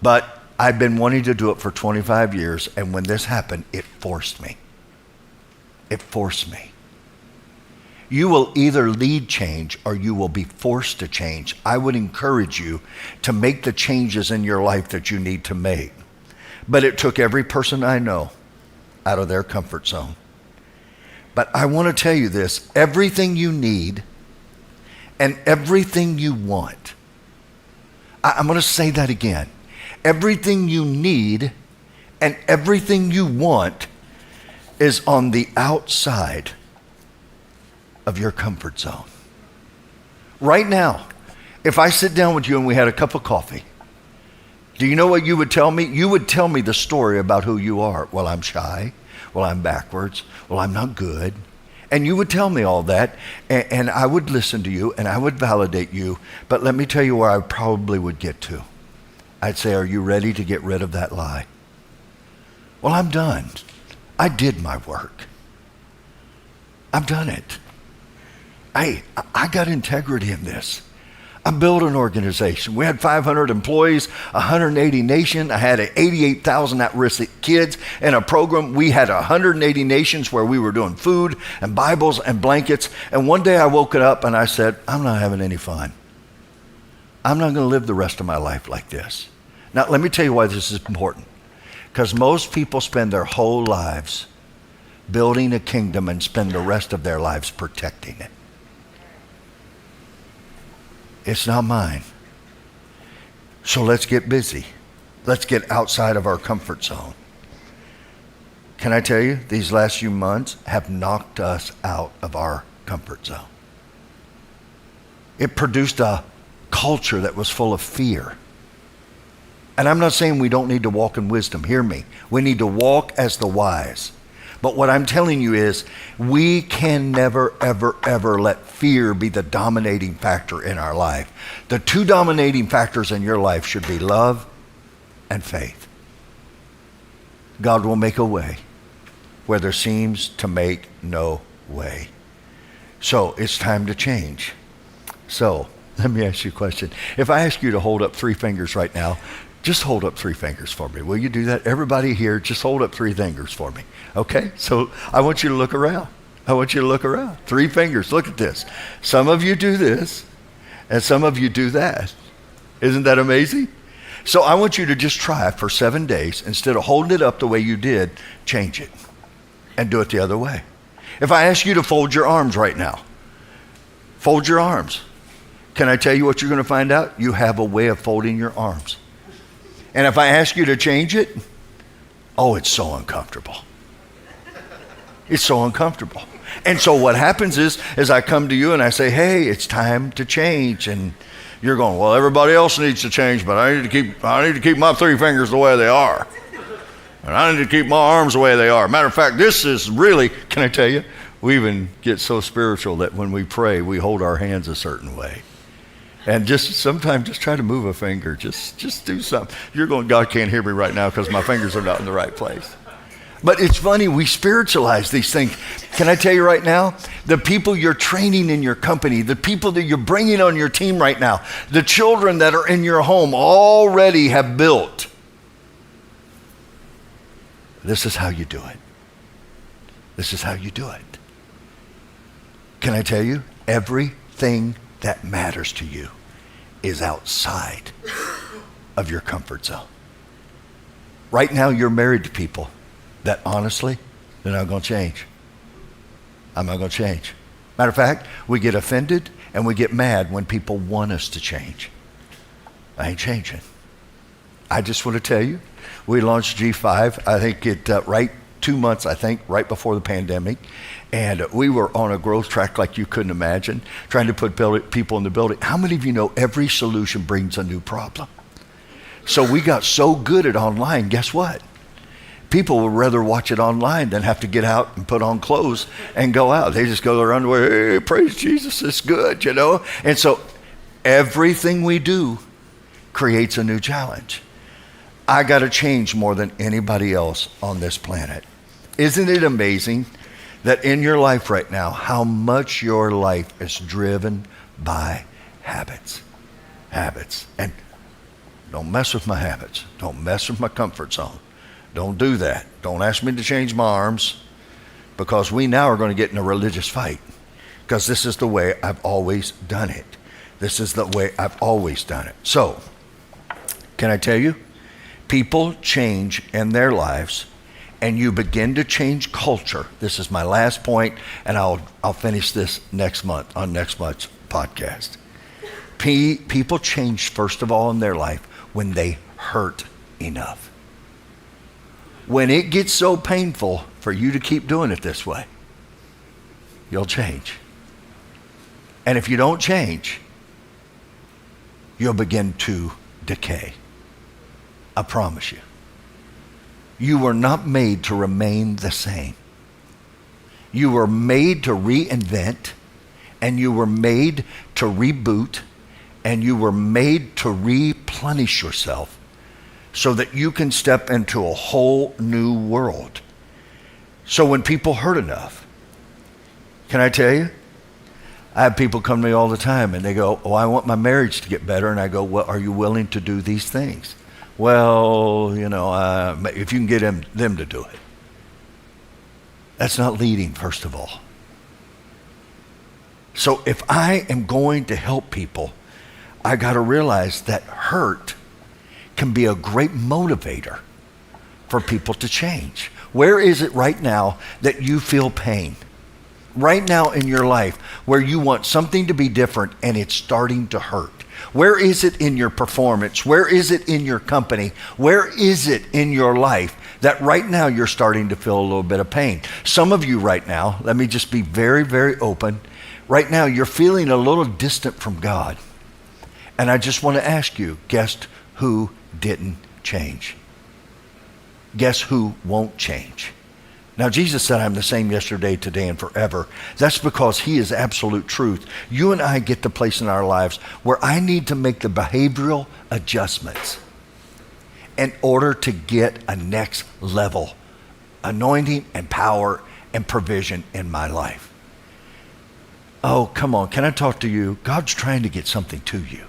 But I've been wanting to do it for 25 years, and when this happened, it forced me. It forced me. You will either lead change or you will be forced to change. I would encourage you to make the changes in your life that you need to make. But it took every person I know out of their comfort zone. But I want to tell you this, everything you need and everything you want. I'm going to say that again. Everything you need and everything you want is on the outside of your comfort zone. Right now, if I sit down with you and we had a cup of coffee, do you know what you would tell me? You would tell me the story about who you are. Well, I'm shy. Well, I'm backwards. Well, I'm not good. And you would tell me all that, and I would listen to you, and I would validate you. But let me tell you where I probably would get to. I'd say, are you ready to get rid of that lie? Well, I'm done. I did my work. I've done it. I got integrity in this. I built an organization. We had 500 employees, 180 nations. I had 88,000 at-risk kids in a program. We had 180 nations where we were doing food and Bibles and blankets. And one day I woke it up and I said, I'm not having any fun. I'm not going to live the rest of my life like this. Now, let me tell you why this is important. Because most people spend their whole lives building a kingdom and spend the rest of their lives protecting it. It's not mine. So let's get busy. Let's get outside of our comfort zone. Can I tell you, these last few months have knocked us out of our comfort zone. It produced a culture that was full of fear. And I'm not saying we don't need to walk in wisdom. Hear me. We need to walk as the wise. But what I'm telling you is we can never, ever, ever let fear be the dominating factor in our life. The two dominating factors in your life should be love and faith. God will make a way where there seems to make no way. So it's time to change. So let me ask you a question. If I ask you to hold up 3 fingers right now, just hold up 3 fingers for me. Will you do that? Everybody here, just hold up 3 fingers for me. Okay? So I want you to look around. I want you to look around. 3 fingers. Look at this. Some of you do this, and some of you do that. Isn't that amazing? So I want you to just try for 7 days. Instead of holding it up the way you did, change it and do it the other way. If I ask you to fold your arms right now, fold your arms. Can I tell you what you're going to find out? You have a way of folding your arms. And if I ask you to change it, oh, it's so uncomfortable. It's so uncomfortable. And so what happens is I come to you and I say, hey, it's time to change. And you're going, well, everybody else needs to change, but I need to keep my 3 fingers the way they are. And I need to keep my arms the way they are. Matter of fact, this is really, can I tell you, we even get so spiritual that when we pray, we hold our hands a certain way. And sometimes just try to move a finger. Just do something. You're going, God can't hear me right now because my fingers are not in the right place. But it's funny, we spiritualize these things. Can I tell you right now, the people you're training in your company, the people that you're bringing on your team right now, the children that are in your home already have built. This is how you do it. This is how you do it. Can I tell you, everything that matters to you is outside of your comfort zone. Right now, you're married to people that honestly, they're not going to change. I'm not going to change. Matter of fact, we get offended and we get mad when people want us to change. I ain't changing. I just want to tell you, we launched G5, I think right 2 months, I think, right before the pandemic. And we were on a growth track like you couldn't imagine, trying to put people in the building. How many of you know every solution brings a new problem? So we got so good at online, guess what? People would rather watch it online than have to get out and put on clothes and go out. They just go their underwear, hey, praise Jesus, it's good, you know? And so everything we do creates a new challenge. I got to change more than anybody else on this planet. Isn't it amazing that in your life right now, how much your life is driven by habits? Habits. And don't mess with my habits. Don't mess with my comfort zone. Don't do that. Don't ask me to change my arms, because we now are going to get in a religious fight, because this is the way I've always done it. This is the way I've always done it. So, can I tell you? People change in their lives, and you begin to change culture. This is my last point, and I'll finish this next month on next month's podcast. People change, first of all, in their life when they hurt enough. When it gets so painful for you to keep doing it this way, you'll change. And if you don't change, you'll begin to decay. I promise you. You were not made to remain the same. You were made to reinvent, and you were made to reboot, and you were made to replenish yourself so that you can step into a whole new world. So when people hurt enough, can I tell you? I have people come to me all the time and they go, oh, I want my marriage to get better. And I go, well, are you willing to do these things? Well, you know, if you can get them to do it. That's not leading, first of all. So if I am going to help people, I got to realize that hurt can be a great motivator for people to change. Where is it right now that you feel pain? Right now in your life where you want something to be different and it's starting to hurt? Where is it in your performance? Where is it in your company? Where is it in your life that right now you're starting to feel a little bit of pain. Some of you right now, let me just be very, very open. Right now you're feeling a little distant from God. And I just want to ask you, guess who didn't change? Guess who won't change? Now, Jesus said, I'm the same yesterday, today, and forever. That's because he is absolute truth. You and I get the place in our lives where I need to make the behavioral adjustments in order to get a next level anointing and power and provision in my life. Oh, come on. Can I talk to you? God's trying to get something to you.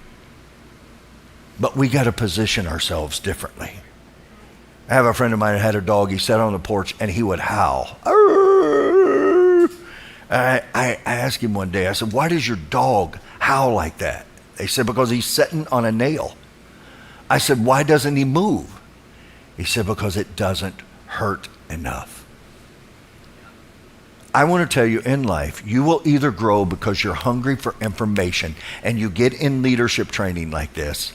But we got to position ourselves differently. I have a friend of mine that had a dog. He sat on the porch and he would howl. I asked him one day, I said, why does your dog howl like that? They said, because he's sitting on a nail. I said, why doesn't he move? He said, because it doesn't hurt enough. I want to tell you, in life, you will either grow because you're hungry for information and you get in leadership training like this,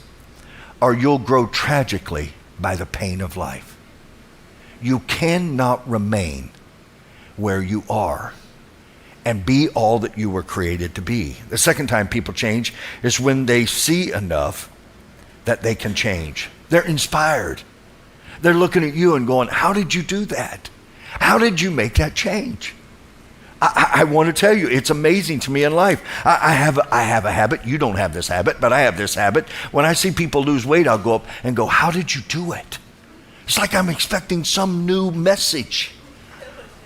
or you'll grow tragically by the pain of life. You cannot remain where you are and be all that you were created to be. The second time people change is when they see enough that they can change. They're inspired. They're looking at you and going, how did you do that? How did you make that change? I want to tell you, it's amazing to me in life. I have a habit. You don't have this habit, but I have this habit. When I see people lose weight, I'll go up and go, how did you do it? It's like I'm expecting some new message.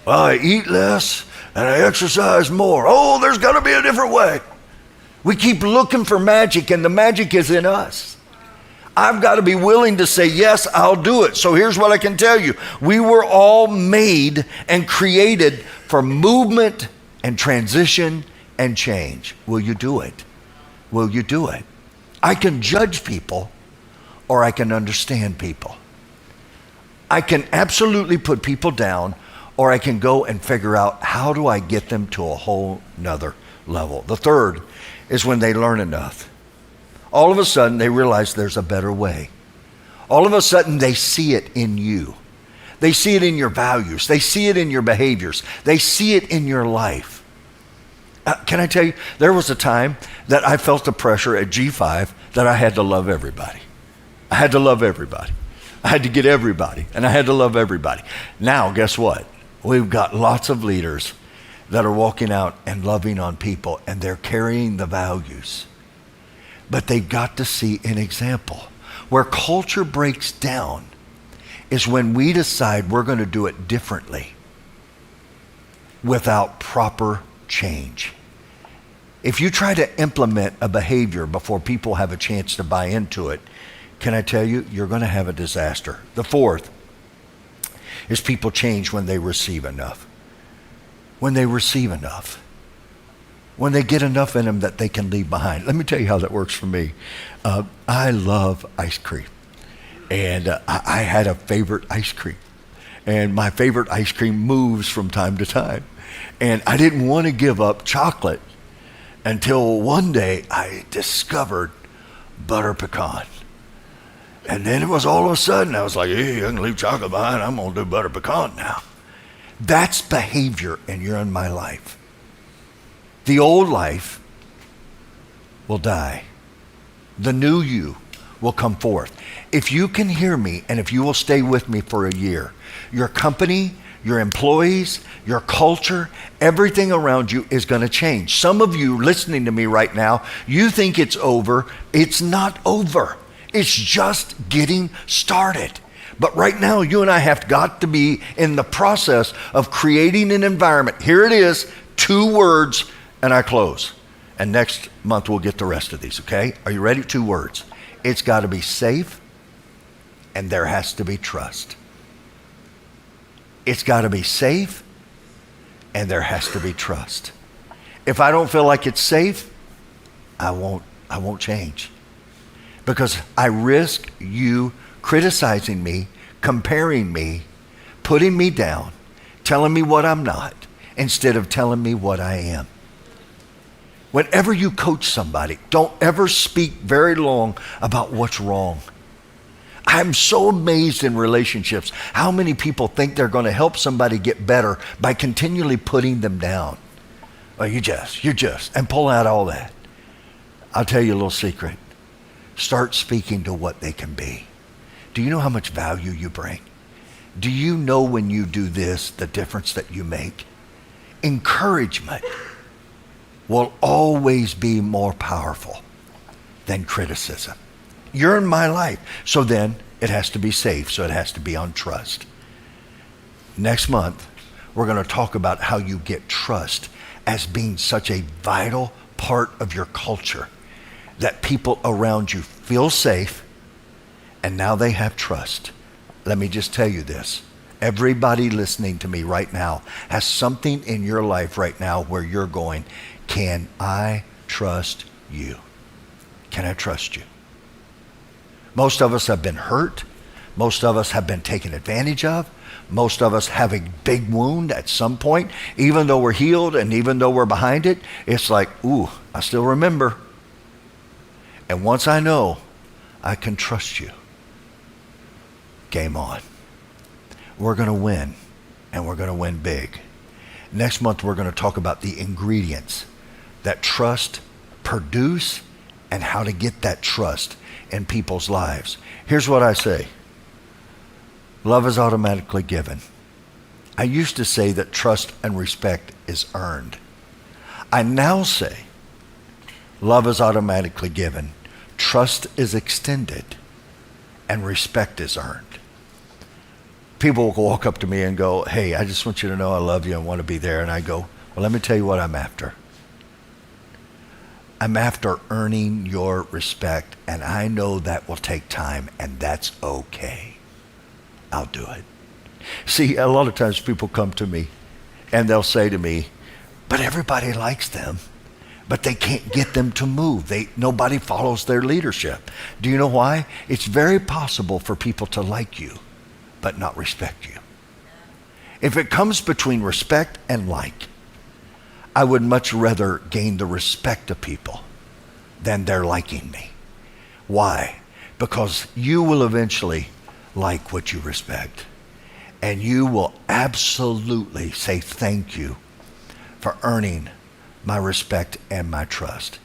Well, I eat less and I exercise more. Oh, there's got to be a different way. We keep looking for magic, and the magic is in us. I've got to be willing to say, yes, I'll do it. So here's what I can tell you. We were all made and created for movement and transition and change. Will you do it? Will you do it? I can judge people or I can understand people. I can absolutely put people down, or I can go and figure out how do I get them to a whole nother level. The third is when they learn enough. All of a sudden, they realize there's a better way. All of a sudden, they see it in you. They see it in your values. They see it in your behaviors. They see it in your life. Can I tell you, there was a time that I felt the pressure at G5 that I had to love everybody. I had to love everybody. I had to get everybody, and I had to love everybody. Now, guess what? We've got lots of leaders that are walking out and loving on people, and they're carrying the values. But they got to see an example. Where culture breaks down is when we decide we're going to do it differently without proper change. If you try to implement a behavior before people have a chance to buy into it, can I tell you, you're going to have a disaster. The fourth is people change when they receive enough. When they receive enough. When they get enough in them that they can leave behind. Let me tell you how that works for me. I love ice cream. And I had a favorite ice cream. And my favorite ice cream moves from time to time. And I didn't want to give up chocolate until one day I discovered butter pecan. And then it was all of a sudden, I was like, hey, I can leave chocolate behind. I'm going to do butter pecan now. That's behavior, and you're in my life. The old life will die. The new you will come forth. If you can hear me, and if you will stay with me for a year, your company, your employees, your culture, everything around you is going to change. Some of you listening to me right now, you think it's over. It's not over. It's just getting started. But right now, you and I have got to be in the process of creating an environment. Here it is, 2 words, and I close. And next month, we'll get the rest of these, okay? Are you ready? 2 words. It's got to be safe, and there has to be trust. It's got to be safe, and there has to be trust. If I don't feel like it's safe, I won't change. Because I risk you criticizing me, comparing me, putting me down, telling me what I'm not, instead of telling me what I am. Whenever you coach somebody, don't ever speak very long about what's wrong. I'm so amazed in relationships how many people think they're going to help somebody get better by continually putting them down. Oh, you're just, and pull out all that. I'll tell you a little secret. Start speaking to what they can be. Do you know how much value you bring? Do you know when you do this, the difference that you make? Encouragement will always be more powerful than criticism. You're in my life. So then it has to be safe. So it has to be on trust. Next month, we're going to talk about how you get trust as being such a vital part of your culture that people around you feel safe and now they have trust. Let me just tell you this. Everybody listening to me right now has something in your life right now where you're going, can I trust you? Can I trust you? Most of us have been hurt. Most of us have been taken advantage of. Most of us have a big wound at some point. Even though we're healed and even though we're behind it, it's like, ooh, I still remember. And once I know I can trust you, game on. We're going to win, and we're going to win big. Next month, we're going to talk about the ingredients that trust produce and how to get that trust in people's lives. Here's what I say. Love is automatically given. I used to say that trust and respect is earned. I now say love is automatically given, trust is extended, and respect is earned. People will walk up to me and go, hey, I just want you to know I love you and want to be there. And I go, well, let me tell you what I'm after. I'm after earning your respect, and I know that will take time, and that's okay. I'll do it. See, a lot of times people come to me and they'll say to me, but everybody likes them, but they can't get them to move. Nobody follows their leadership. Do you know why? It's very possible for people to like you, but not respect you. If it comes between respect and like, I would much rather gain the respect of people than their liking me. Why? Because you will eventually like what you respect. And you will absolutely say thank you for earning my respect and my trust.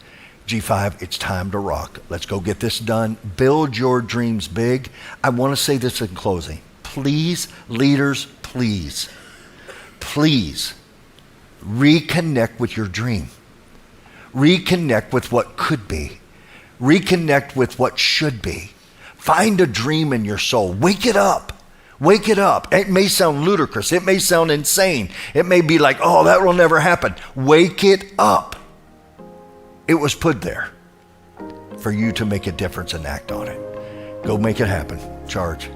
G5, it's time to rock. Let's go get this done. Build your dreams big. I want to say this in closing. Please, leaders, please reconnect with your dream. Reconnect with what could be. Reconnect with what should be. Find a dream in your soul. Wake it up. Wake it up. It may sound ludicrous. It may sound insane. It may be like, oh, that will never happen. Wake it up. It was put there for you to make a difference and act on it. Go make it happen. Charge.